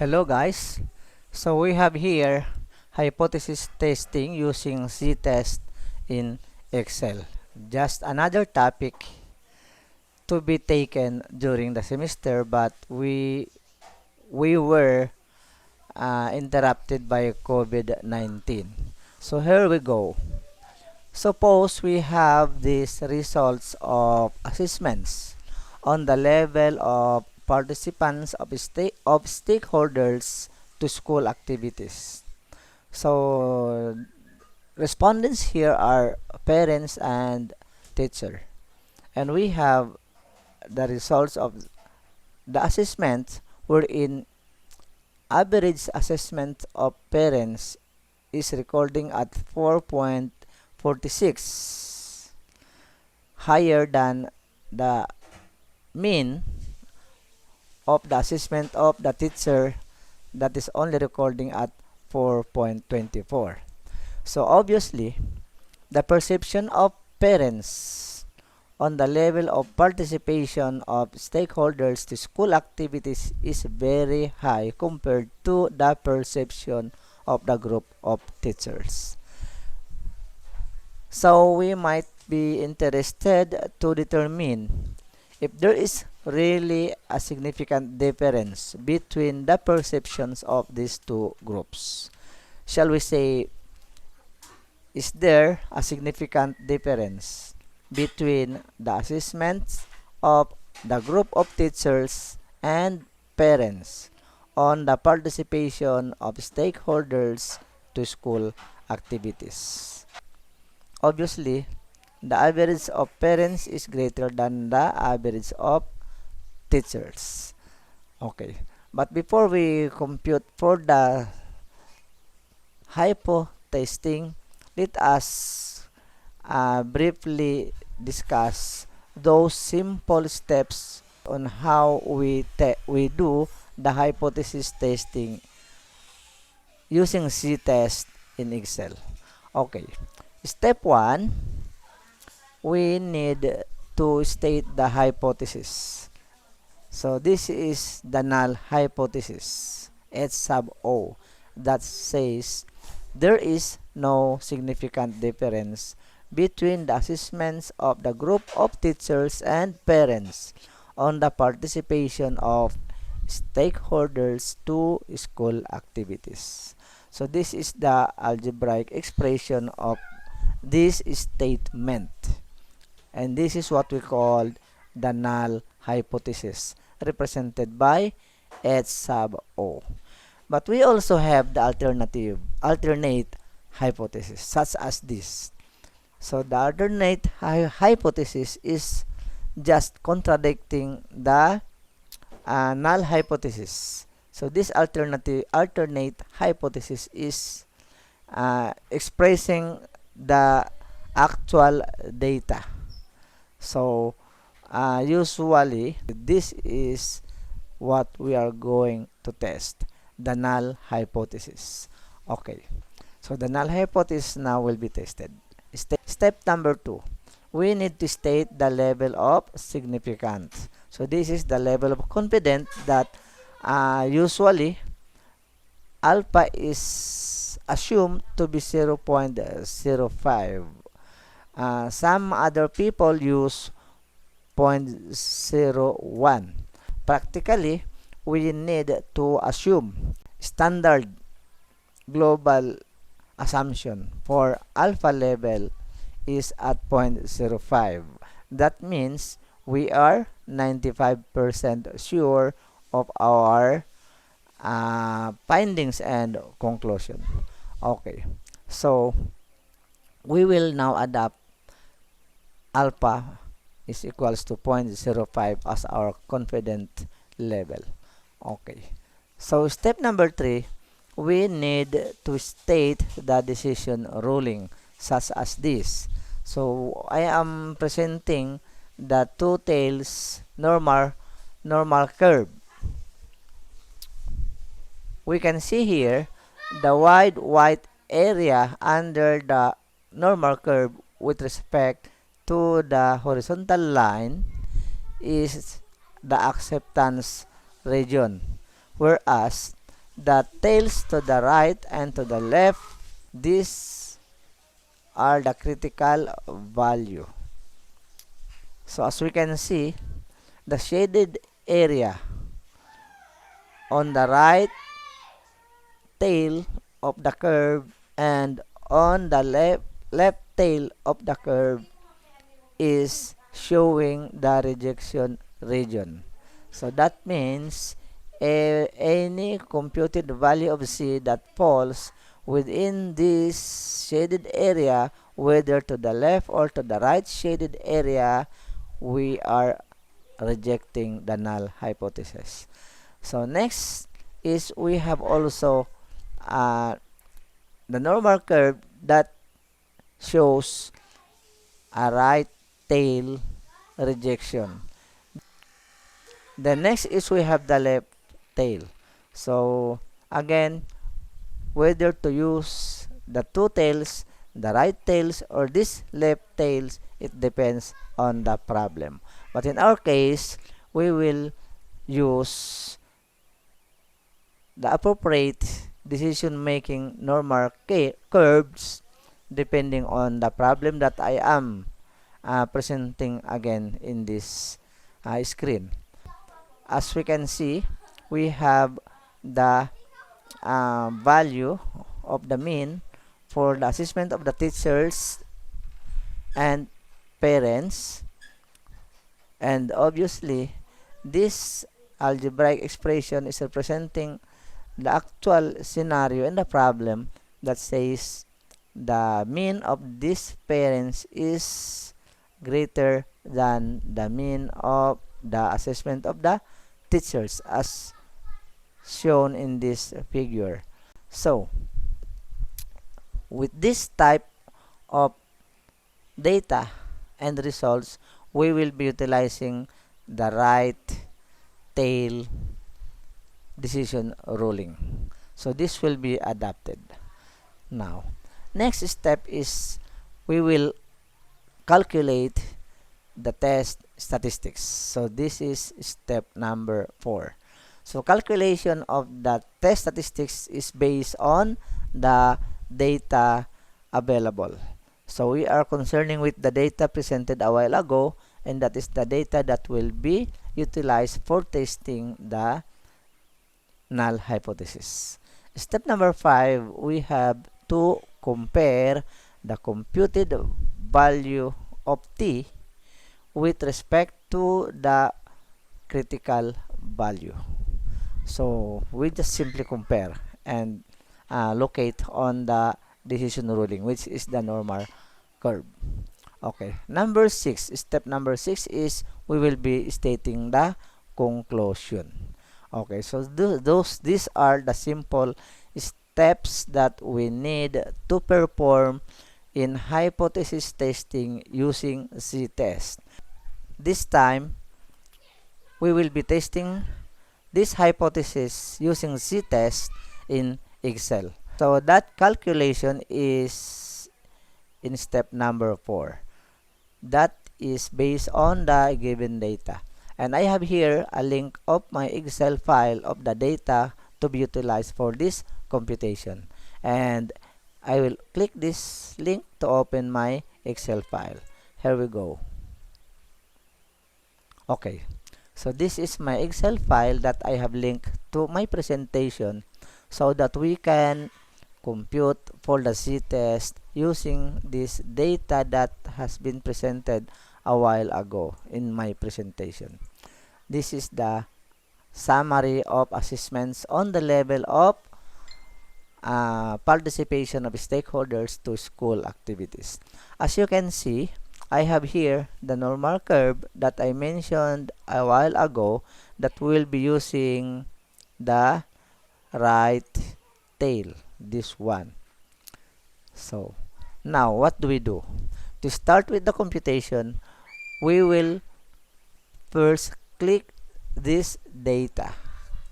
Hello guys. So we have here hypothesis testing using Z-test in Excel. Just another topic to be taken during the semester, but we were interrupted by COVID-19. So here we go. Suppose we have these results of assessments on the level of participants of stakeholders to school activities. So respondents here are parents and teacher. And we have the results of the assessment wherein average assessment of parents is recording at 4.46, higher than the mean of the assessment of the teacher that is only recording at 4.24. So obviously, the perception of parents on the level of participation of stakeholders to school activities is very high compared to the perception of the group of teachers. So we might be interested to determine if there is really a significant difference between the perceptions of these two groups. Shall we say, is there a significant difference between the assessments of the group of teachers and parents on the participation of stakeholders to school activities? Obviously, the average of parents is greater than the average of teachers. Okay. But before we compute for the hypo testing, let us briefly discuss those simple steps on how we do the hypothesis testing using Z-test in Excel. Okay. Step 1, we need to state the hypothesis. So this is the null hypothesis, H sub O, that says there is no significant difference between the assessments of the group of teachers and parents on the participation of stakeholders to school activities. So this is the algebraic expression of this statement. And this is what we call the null hypothesis, represented by H sub O. But we also have the alternate hypothesis, such as this. So the alternate hypothesis is just contradicting the null hypothesis. So this alternate hypothesis is expressing the actual data. So usually this is what we are going to test, the null hypothesis. Okay, so the null hypothesis now will be tested. Step number 2, we need to state the level of significance. So this is the level of confidence that usually alpha is assumed to be 0.05. Some other people use 0.01. Practically, we need to assume standard global assumption for alpha level is at 0.05. That means we are 95% sure of our findings and conclusion. Okay, so we will now adapt alpha is equals to 0.05 as our confident level. Okay, so step number 3, we need to state the decision ruling, such as this. So I am presenting the two tails normal curve. We can see here the wide white area under the normal curve with respect to the horizontal line is the acceptance region, whereas the tails to the right and to the left, these are the critical value. So as we can see, the shaded area on the right tail of the curve and on the left tail of the curve is showing the rejection region. So that means any computed value of C that falls within this shaded area, whether to the left or to the right shaded area, we are rejecting the null hypothesis. So next is we have also the normal curve that shows a right tail rejection. The next is we have the left tail. So again, whether to use the two tails, the right tails or this left tails, it depends on the problem. But in our case, we will use the appropriate decision-making normal curves depending on the problem that I am presenting again in this screen. As we can see, we have the value of the mean for the assessment of the teachers and parents, and obviously this algebraic expression is representing the actual scenario in the problem that says the mean of these parents is greater than the mean of the assessment of the teachers as shown in this figure. So with this type of data and results, we will be utilizing the right tail decision ruling. So this will be adapted. Now, next step is we will calculate the test statistics. So this is step number 4. So calculation of the test statistics is based on the data available. So we are concerning with the data presented a while ago, and that is the data that will be utilized for testing the null hypothesis. Step number 5, we have to compare the computed value of t with respect to the critical value. So we just simply compare and locate on the decision ruling, which is the normal curve. Okay, step number 6 is we will be stating the conclusion. Okay, so these are the simple steps that we need to perform in hypothesis testing using z-test. This time, we will be testing this hypothesis using z-test in Excel. So that calculation is in step number 4. That is based on the given data. And I have here a link of my Excel file of the data to be utilized for this computation. And I will click this link to open my Excel file. Here we go. Okay, so this is my Excel file that I have linked to my presentation so that we can compute for the z-test using this data that has been presented a while ago in my presentation. This is the summary of assessments on the level of participation of stakeholders to school activities. As you can see, I have here the normal curve that I mentioned a while ago that will be using the right tail, this one. So now what do we do? To start with the computation, we will first click this data.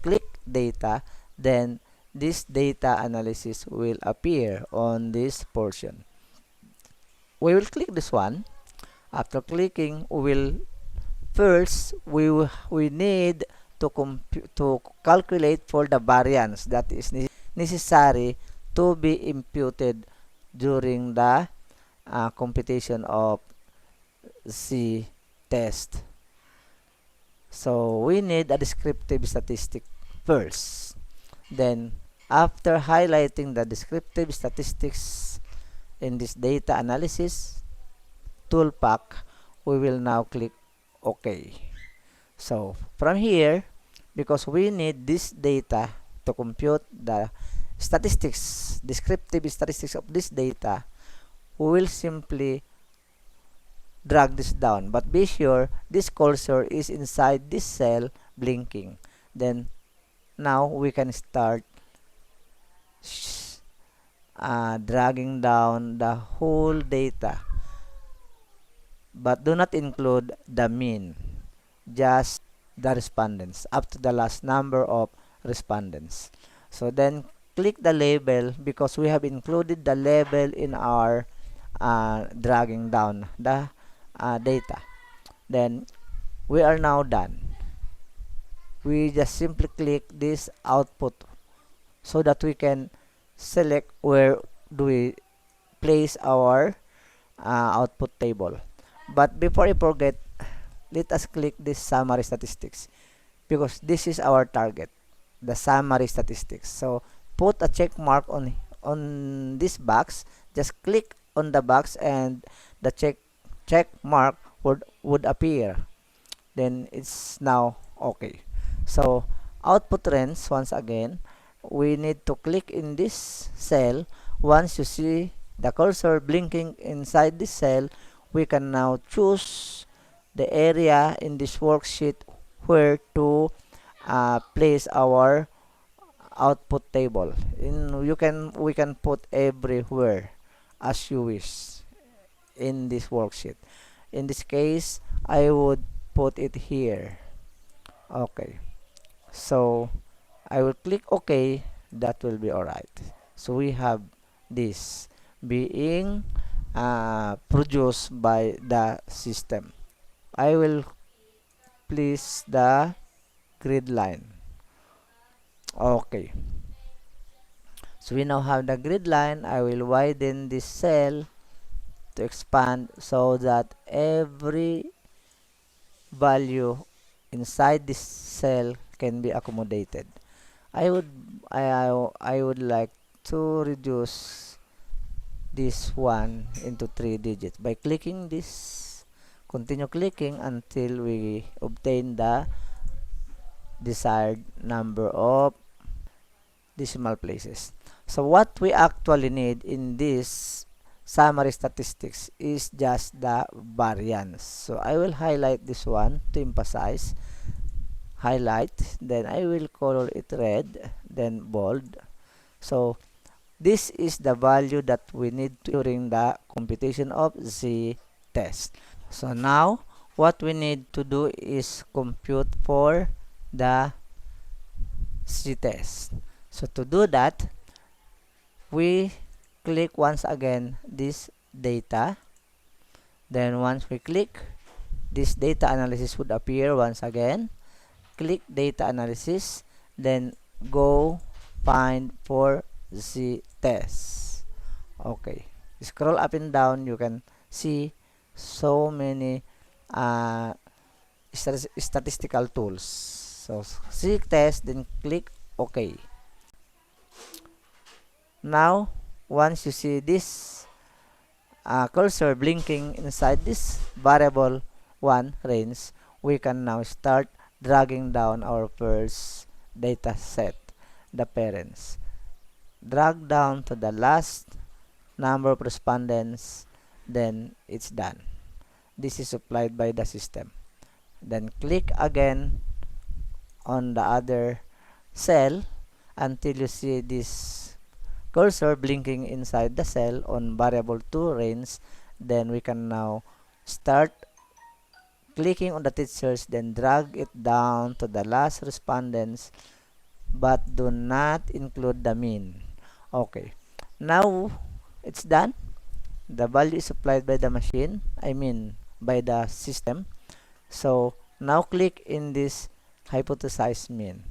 Click data, then this data analysis will appear on this portion. We will click this one. After clicking, we need to calculate for the variance that is necessary to be imputed during the computation of Z test. So we need a descriptive statistic first. Then after highlighting the descriptive statistics in this data analysis tool pack, we will now click OK. So from here, because we need this data to compute the statistics, descriptive statistics of this data, we will simply drag this down, but be sure this cursor is inside this cell blinking. Then now we can start dragging down the whole data, but do not include the mean, just the respondents up to the last number of respondents. So then click the label, because we have included the label in our dragging down the data. Then we are now done. We just simply click this output so that we can select where do we place our output table. But before I forget, let us click this summary statistics, because this is our target, the summary statistics. So put a check mark on this box. Just click on the box and the check mark would appear. Then it's now okay. So output trends, once again, we need to click in this cell. Once you see the cursor blinking inside this cell, we can now choose the area in this worksheet where to place our output table. We can put everywhere as you wish in this worksheet. In this case, I would put it here. Okay, so I will click OK. That will be alright. So we have this being produced by the system. I will place the grid line. Okay, so we now have the grid line. I will widen this cell to expand so that every value inside this cell can be accommodated. I would like to reduce this one into 3 digits by clicking this. Continue clicking until we obtain the desired number of decimal places. So what we actually need in this summary statistics is just the variance. So I will highlight this one to emphasize. Highlight, then I will color it red, then bold. So this is the value that we need during the computation of Z test. So now what we need to do is compute for the Z test. So to do that, we click once again this data. Then once we click, this data analysis would appear once again. Click data analysis, then go find for Z test. Okay, scroll up and down, you can see so many statistical tools. So Z test, then click OK. Now once you see this cursor blinking inside this variable 1 range, we can now start dragging down our first data set, the parents. Drag down to the last number of respondents, then it's done. This is supplied by the system. Then click again on the other cell until you see this cursor blinking inside the cell on variable 2 range. Then we can now start clicking on the teachers, then drag it down to the last respondents, but do not include the mean. Okay, now it's done. The value is supplied by the machine, I mean by the system. So now click in this hypothesized mean.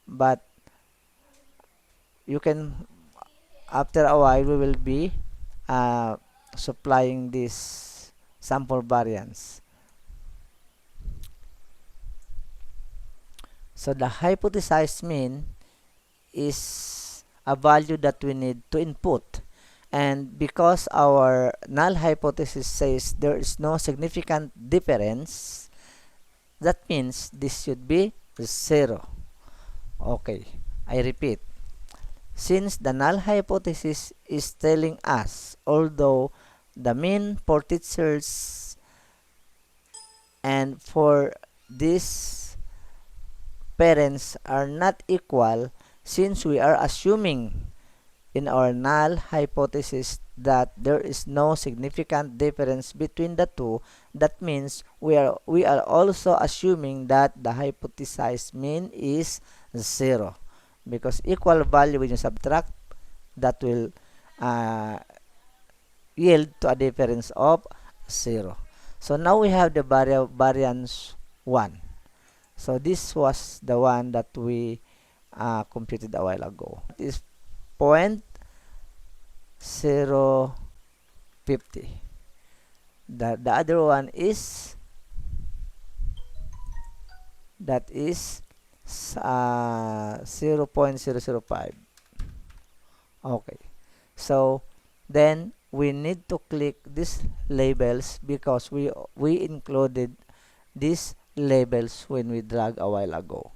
But you can, after a while, we will be supplying this sample variance. So the hypothesized mean is a value that we need to input. And because our null hypothesis says there is no significant difference, that means this should be 0. Okay, I repeat. Since the null hypothesis is telling us, although the mean for teachers and for these parents are not equal, since we are assuming in our null hypothesis that there is no significant difference between the two, that means we are also assuming that the hypothesized mean is 0, because equal value, when you subtract, that will yield to a difference of 0. So now we have the variance 1. So this was the one that we computed a while ago. It is 0.050. The other one is, that is 0.005. Okay, so then we need to click these labels because we included these labels when we drag a while ago.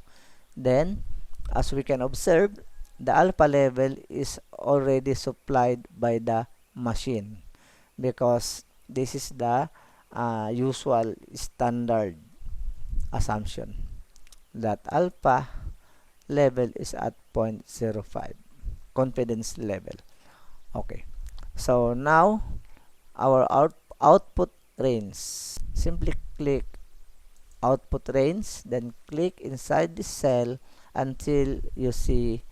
Then, as we can observe, the alpha level is already supplied by the machine because this is the usual standard assumption that alpha level is at 0.05 confidence level. Okay, so now our output range. Simply click output range, then click inside the cell until you see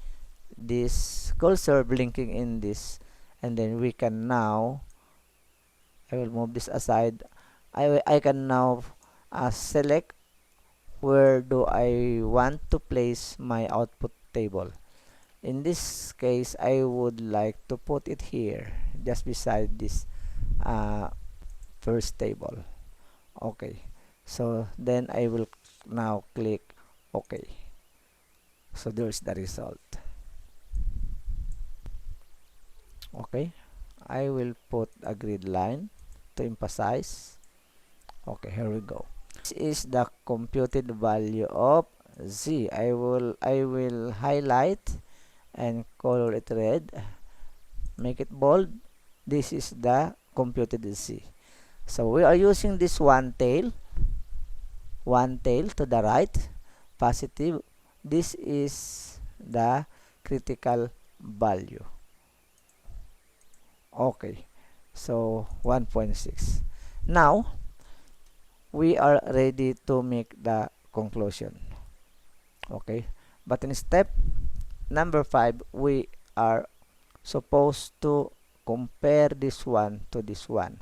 this cursor blinking in this, and then we can now, I will move this aside, I can now select where do I want to place my output table. In this case, I would like to put it here just beside this first table. Okay, so then I will now click OK. So there's the result. Okay, I will put a grid line to emphasize. Okay, here we go. This is the computed value of Z. I will highlight and color it red, make it bold. This is the computed Z. So we are using this one tail to the right, positive. This is the critical value. Okay, so 1.6. Now we are ready to make the conclusion. Okay, but in step number 5, we are supposed to compare this one to this one.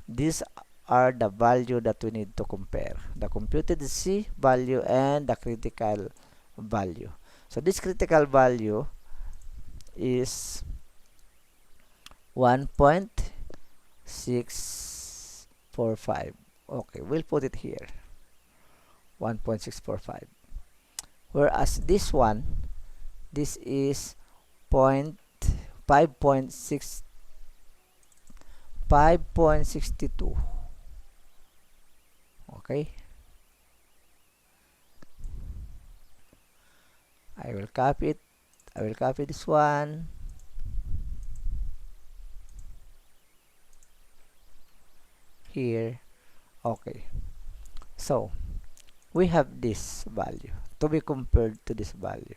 These are the value that we need to compare: the computed Z value and the critical value. So this critical value is 1.645. Okay, we'll put it here, 1.645. Whereas this one, this is 5.62. Okay, I will copy it. I will copy this one. Here. Okay, so we have this value to be compared to this value.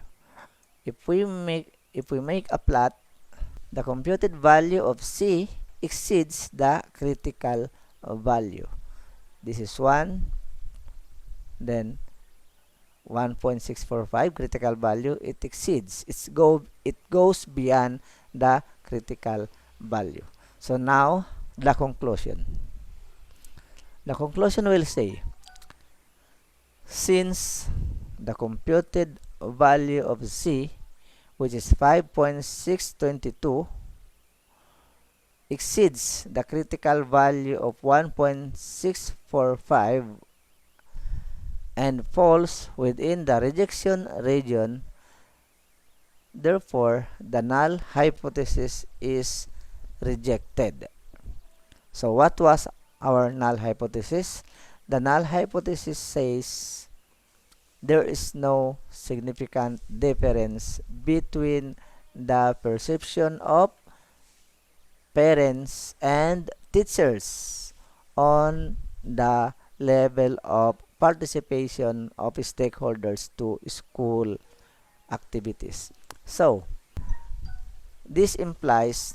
If we make a plot, the computed value of C exceeds the critical value. This is 1, then 1.645 critical value. It exceeds, it goes beyond the critical value. So now the conclusion. The conclusion will say, since the computed value of Z, which is 5.622, exceeds the critical value of 1.645 and falls within the rejection region. Therefore, the null hypothesis is rejected. So what was our null hypothesis? The null hypothesis says there is no significant difference between the perception of parents and teachers on the level of participation of stakeholders to school activities. So, this implies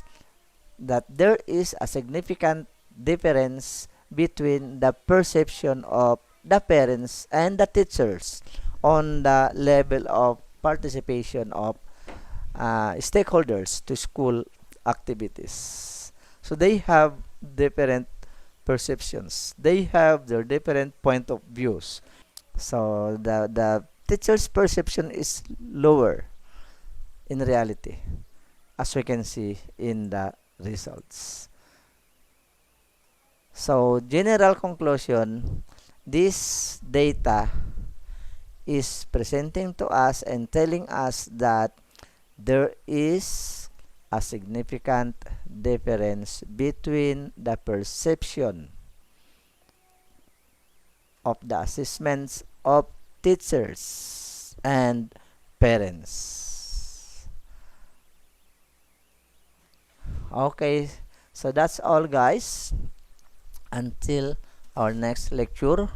that there is a significant difference between the perception of the parents and the teachers on the level of participation of stakeholders to school activities. So they have different perceptions. They have their different point of views. So the teacher's perception is lower in reality, as we can see in the results. So general conclusion, this data is presenting to us and telling us that there is a significant difference between the perception of the assessments of teachers and parents. Okay, so that's all, guys. Until our next lecture,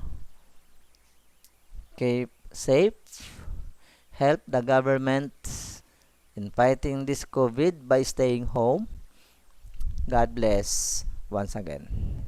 keep safe, help the government in fighting this COVID by staying home. God bless once again.